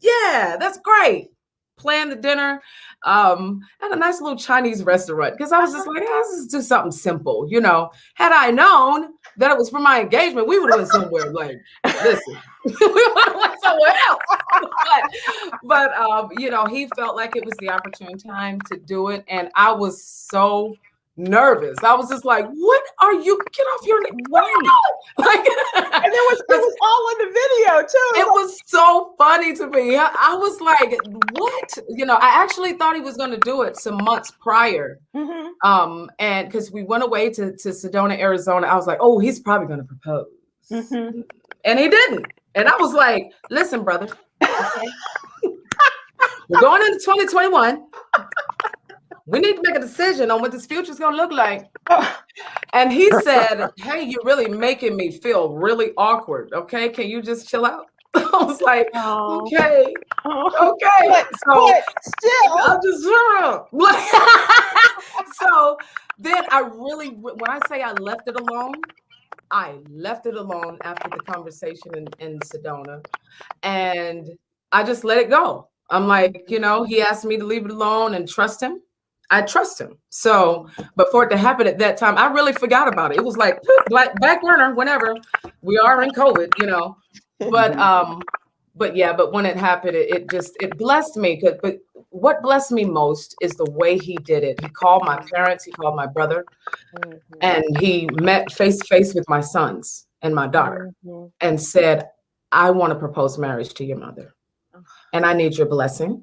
that's great. Plan the dinner at a nice little Chinese restaurant because I was just like, let's just do something simple. Had I known that it was for my engagement, we would have went somewhere like, listen, we would have went somewhere else. But he felt like it was the opportune time to do it. And I was so nervous. I was just like, what are you, get off your, what are you doing? Like, and it was all in the video too. It was so funny to me. I was like, what? You know, I actually thought he was going to do it some months prior. And because we went away to Sedona, Arizona, I was like, oh, he's probably going to propose. And he didn't. And I was like, listen, brother, okay? We're going into 2021. We need to make a decision on what this future is going to look like. And he said, hey, you're really making me feel really awkward. Okay. Can you just chill out? I was like, okay. But still, I'll just so then I really, when I say I left it alone after the conversation in Sedona, and I just let it go. I'm like, you know, he asked me to leave it alone and trust him. I trust him. So, but for it to happen at that time, I really forgot about it. It was like back burner, whenever we are in COVID, you know, but when it happened, it blessed me. But what blessed me most is the way he did it. He called my parents, he called my brother, and he met face to face with my sons and my daughter and said, I want to propose marriage to your mother and I need your blessing.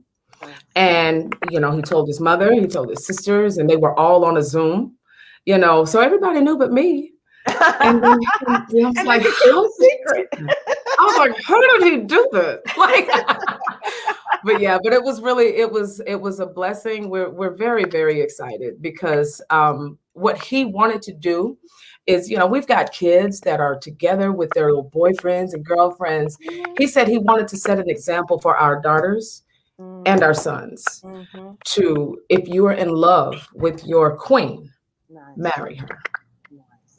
And, you know, he told his mother, he told his sisters, and they were all on a Zoom, you know, so everybody knew but me. And then I was like, secret. I was like, how did he do that? Like, but it was really, it was a blessing. We're very, very excited because what he wanted to do is, you know, we've got kids that are together with their little boyfriends and girlfriends. He said he wanted to set an example for our daughters and our sons to, if you are in love with your queen, marry her.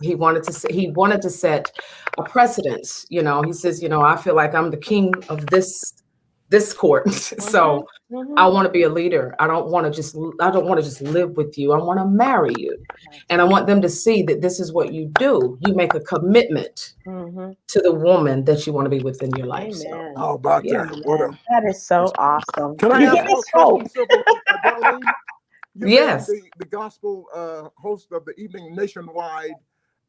He wanted to set a precedence. You know, he says, you know, I feel like I'm the king of this court. So I want to be a leader. I don't want to just live with you. I want to marry you. And I want them to see that this is what you do. You make a commitment to the woman that you want to be with in your life. So, how about that? That is so awesome. Can I ask you a question, Darlene? Yes. The gospel host of the evening Nationwide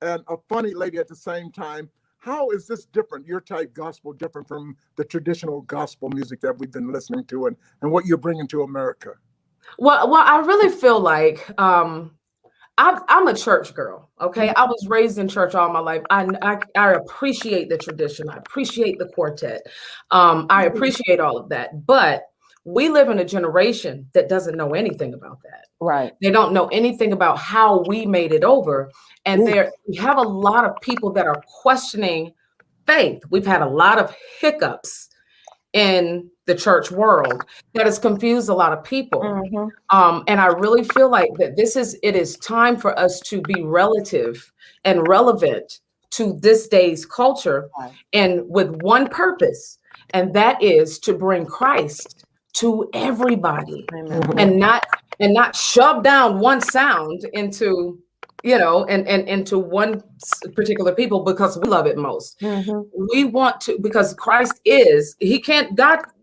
and a funny lady at the same time. How is this different, your type gospel, different from the traditional gospel music that we've been listening to and what you're bringing to America? Well, I really feel like I'm a church girl, okay? I was raised in church all my life. I appreciate the tradition. I appreciate the quartet. I appreciate all of that. But we live in a generation that doesn't know anything about that. Right. They don't know anything about how we made it over. And we have a lot of people that are questioning faith. We've had a lot of hiccups in the church world that has confused a lot of people. And I really feel like that it is time for us to be relative and relevant to this day's culture, and with one purpose, and that is to bring Christ to everybody. and not shove down one sound into, you know, and into one particular people because we love it most. We want to, because Christ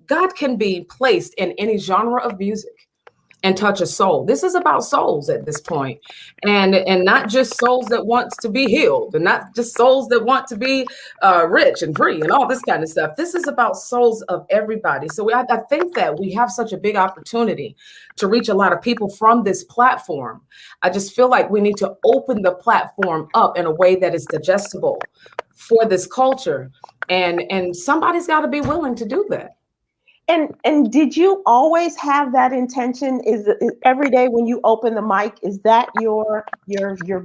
God can be placed in any genre of music and touch a soul. This is about souls at this point, and not just souls that wants to be healed, and not just souls that want to be rich and free and all this kind of stuff. This is about souls of everybody. So I think that we have such a big opportunity to reach a lot of people from this platform. I just feel like we need to open the platform up in a way that is digestible for this culture, and somebody's got to be willing to do that. And did you always have that intention? Is every day when you open the mic, is that your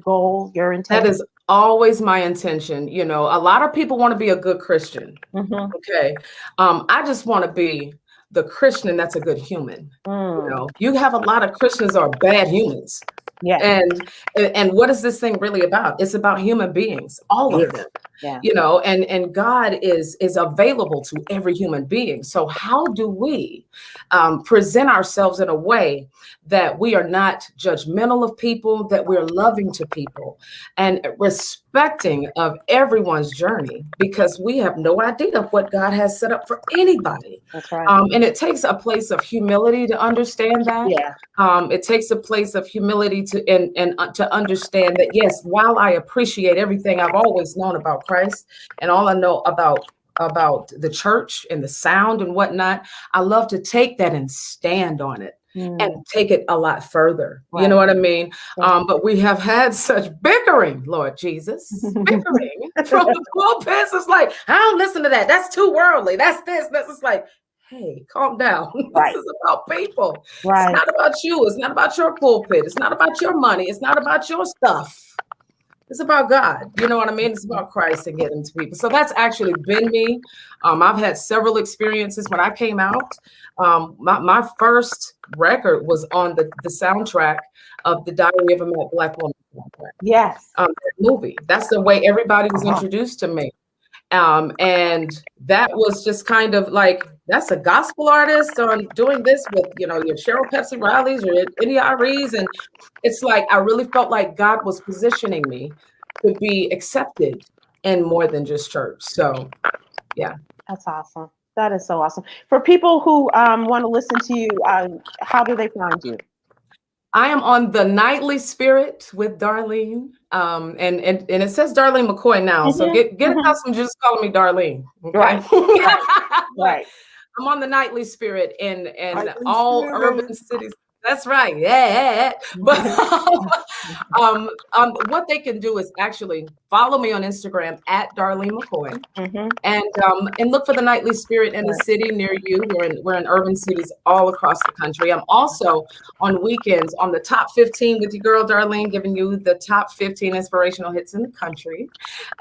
goal, your intention? That is always my intention. You know, a lot of people want to be a good Christian. Okay. I just want to be the Christian that's a good human. You know, you have a lot of Christians are bad humans. Yeah. And what is this thing really about? It's about human beings, all of them. you know, and God is available to every human being. So how do we present ourselves in a way that we are not judgmental of people, that we're loving to people and respecting of everyone's journey, because we have no idea what God has set up for anybody. That's right. And it takes a place of humility to understand that. Yeah. It takes a place of humility to understand that, yes, while I appreciate everything I've always known about Christ and all I know about the church and the sound and whatnot, I love to take that and stand on it and take it a lot further. Right. You know what I mean? But we have had such bickering, Lord Jesus, bickering from the pulpits. It's like, I don't listen to that. That's too worldly. That's this. It's like, hey, calm down. Right. This is about people. Right. It's not about you. It's not about your pulpit. It's not about your money. It's not about your stuff. It's about God. You know what I mean? It's about Christ and getting to people. So that's actually been me. I've had several experiences when I came out. My first record was on the soundtrack of The Diary of a Mad Black Woman. Yes. That movie. That's the way everybody was introduced to me. And that was just kind of like, that's a gospel artist on doing this with, you know, your Cheryl Pepsi Rileys or NDREs. And it's like, I really felt like God was positioning me to be accepted in more than just church. So, yeah. That's awesome. That is so awesome. For people who want to listen to you, how do they find you? I am on The Nightly Spirit with Darlene. And it says Darlene McCoy now. So get accustomed to just calling me Darlene. Okay? Right. Right. I'm on The Nightly Spirit in all urban cities. That's right. Yeah. But what they can do is actually follow me on Instagram at Darlene McCoy, and look for The Nightly Spirit in the city near you. We're in urban cities all across the country. I'm also on weekends on the top 15 with your girl Darlene, giving you the top 15 inspirational hits in the country.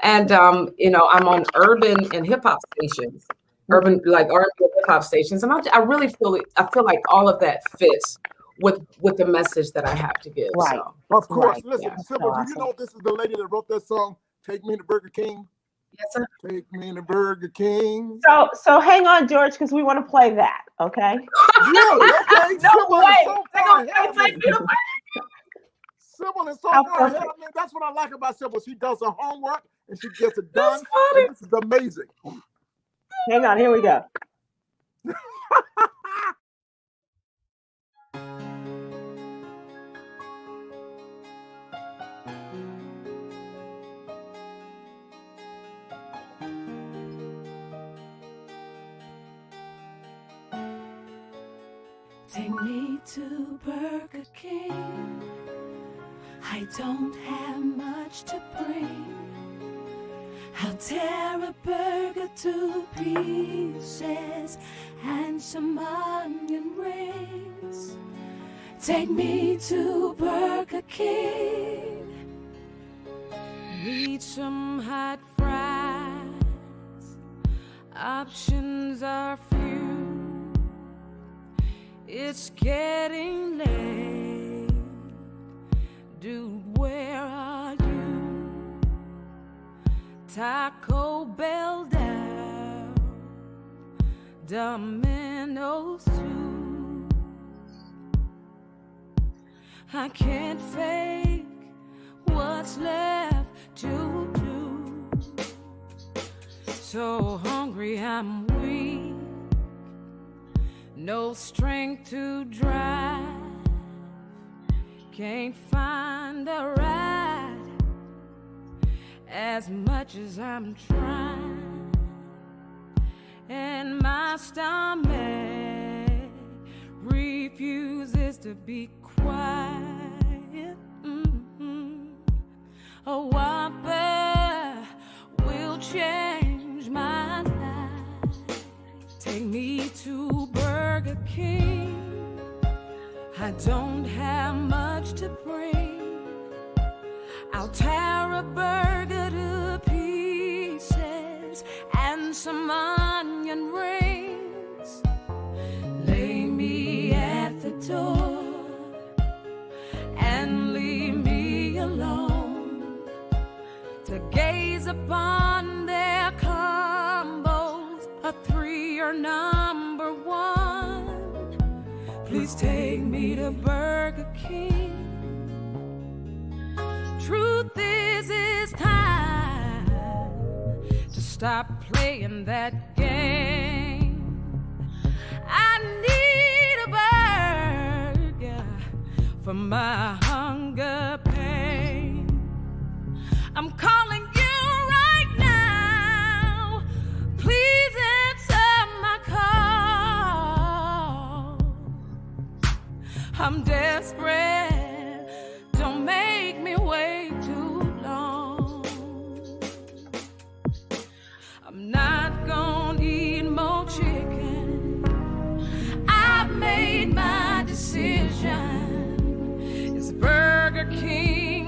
And you know, I'm on urban and hip hop stations. Urban, like R&B hip hop stations, and I really feel like all of that fits with the message that I have to give. Right. So. Of course. Right. Listen, Yeah. Sybil, So do you know this is the lady that wrote that song, Take Me to Burger King? Yes, sir. Take me to Burger King. So hang on, George, because we want to play that, okay? Really? Okay. No Sybil way. is so far ahead of me. Sybil is so How far ahead perfect. of me. That's what I like about Sybil. She does her homework and she gets it done. That's funny. And this is amazing. Hang on, here we go. Take me to Burger King. I don't have much to bring. I'll tear a burger to pieces and some onion rings. Take me to Burger King. Need some hot fries. Options are few. It's getting late. Dude, where are you? Taco Bell down, Domino's too. I can't fake what's left to do. So hungry I'm weak, no strength to drive. Can't find a ride as much as I'm trying. And my stomach refuses to be quiet. A Whopper will change my life. Take me to Burger King. I don't have much to bring. I'll tear a burger to pieces and some onion rings. Lay me at the door and leave me alone to get gaze upon their combos. A 3 or number 1. Please take me to Burger King. Truth is, it's time to stop playing that game. I need a burger for my hunger pain. I'm calling you right now. Please answer my call. I'm desperate. Don't make me wait too long. I'm not gonna eat more chicken. I've made my decision. It's Burger King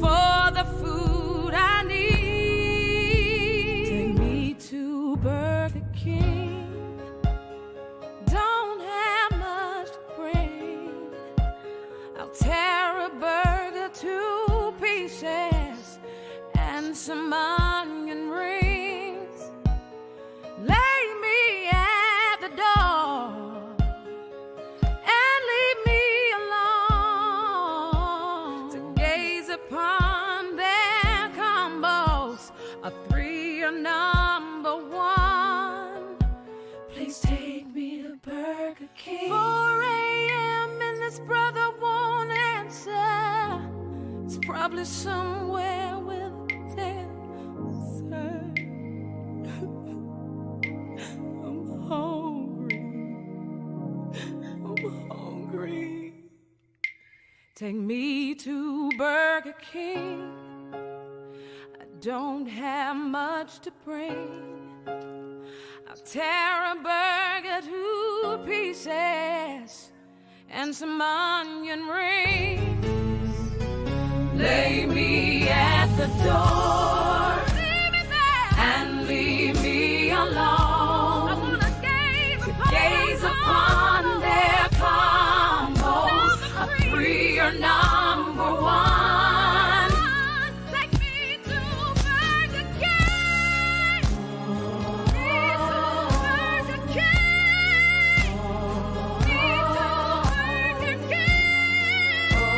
for the food I need. Take me to Burger King. Don't have much to bring. I'll tear a burger to pieces and some onion rings. Lay me at the door and leave me alone to gaze upon their combos. A 3 or number 1. Please take me to Burger King. 4 a.m. and this brother won't answer. It's probably somewhere within. I'm hungry. I'm hungry. Take me to Burger King. I don't have much to bring. I'll tear a burger to pieces and some onion rings. Lay me at the door. Leave me there. And leave me alone. I wanna gaze upon their combos. A 3 or number 1. Take me to Burger King. Me to Burger King. Me to Burger King.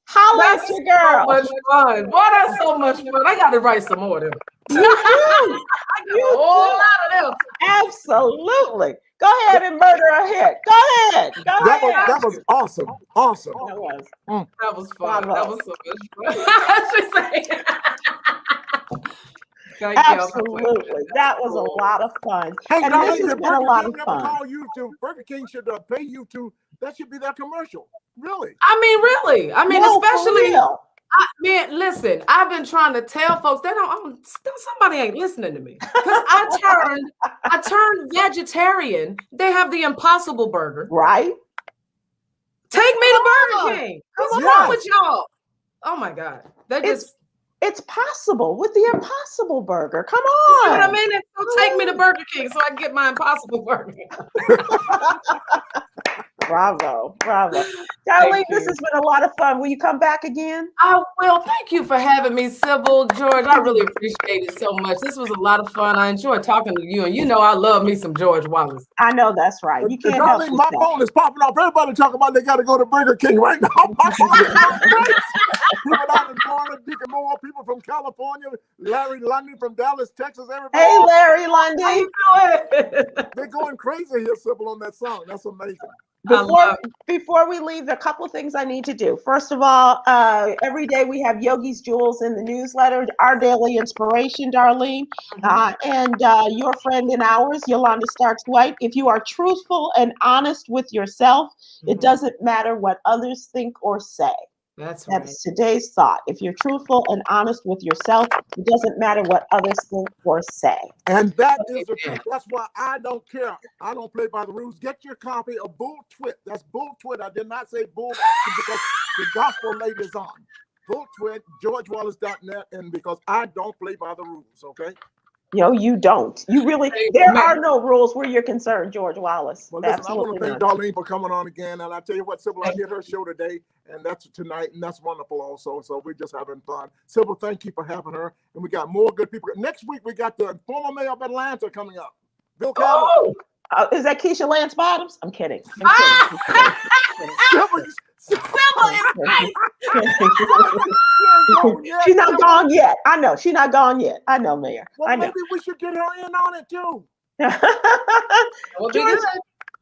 Holla That's at your girl. so much fun. Boy, that's so much fun. I got to write some more of them. You do. A whole lot of them. Absolutely. Go ahead and murder a hit. Go ahead. Go That ahead. was awesome. Awesome. That was. That was fun. Bravo. That was so much fun. She's saying. Thank y'all for playing. Absolutely. That was a lot of fun. Hey, And Darlene, this has if been a Burger lot King of never fun. call you to, Burger King should pay you to, that should be their commercial. Really? I mean, really. I mean, No, for especially, real. man, listen, I've been trying to tell folks that somebody ain't listening to me. Because I turned vegetarian. They have the Impossible Burger. Right? Take me to Burger King. What's Yes. wrong with y'all? Oh my God. It's possible with the Impossible Burger. Come You see on. what I mean? So take me to Burger King so I can get my Impossible Burger. Bravo. Bravo. Darlene, Thank this you. has been a lot of fun. Will you come back again? I will. Thank you for having me, Sybil, George. I really appreciate it so much. This was a lot of fun. I enjoyed talking to you. And you know I love me some George Wallace. I know that's right. You can't help Darlene, my yourself. phone is popping off. Everybody talking about they got to go to Burger King right now. My phone is going crazy. People down in Florida, Deacon Moore, people from California, Larry London from Dallas, Texas, everybody. Hey, Larry Lundy. They're going crazy here, Sybil, on that song. That's amazing. Before we leave, a couple things I need to do. First of all, every day we have Yogi's Jewels in the newsletter, our daily inspiration, Darlene, and your friend and ours, Yolanda Starks Dwight. If you are truthful and honest with yourself, it doesn't matter what others think or say. That's right. That's today's thought. If you're truthful and honest with yourself, it doesn't matter what others think or say. And that is the truth. That's why I don't care. I don't play by the rules. Get your copy of Bull Twit. That's Bull Twit. I did not say Bull because the gospel lady is on. Bull Twit, GeorgeWallace.net, and because I don't play by the rules, okay? Yo, you don't. You really, there are no rules where you're concerned, George Wallace. Well, listen, Absolutely I want to thank Darlene for coming on again. And I tell you what, Sybil, I did her show today, and that's tonight, and that's wonderful also. So we're just having fun. Sybil, thank you for having her. And we got more good people. Next week, we got the former mayor of Atlanta coming up, Bill Cowell. Oh, is that Keisha Lance Bottoms? I'm kidding. I'm kidding. She's not gone yet. I know. She's not gone yet. I know, Mayor. Well, I know. maybe we should get her in on it too.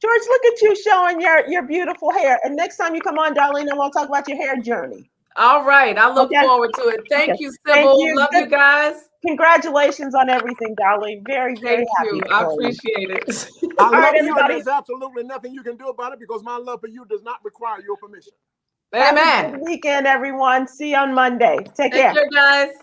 George, look at you showing your beautiful hair. And next time you come on, Darlene, I want to talk about your hair journey. All right. I look forward to it. Thank you, Sybil. Love you guys. Congratulations on everything, Darlene. Very, very happy. I appreciate it. I love you, and there's absolutely nothing you can do about it because my love for you does not require your permission. Amen. Have a good weekend, everyone. See you on Monday. Take care, guys.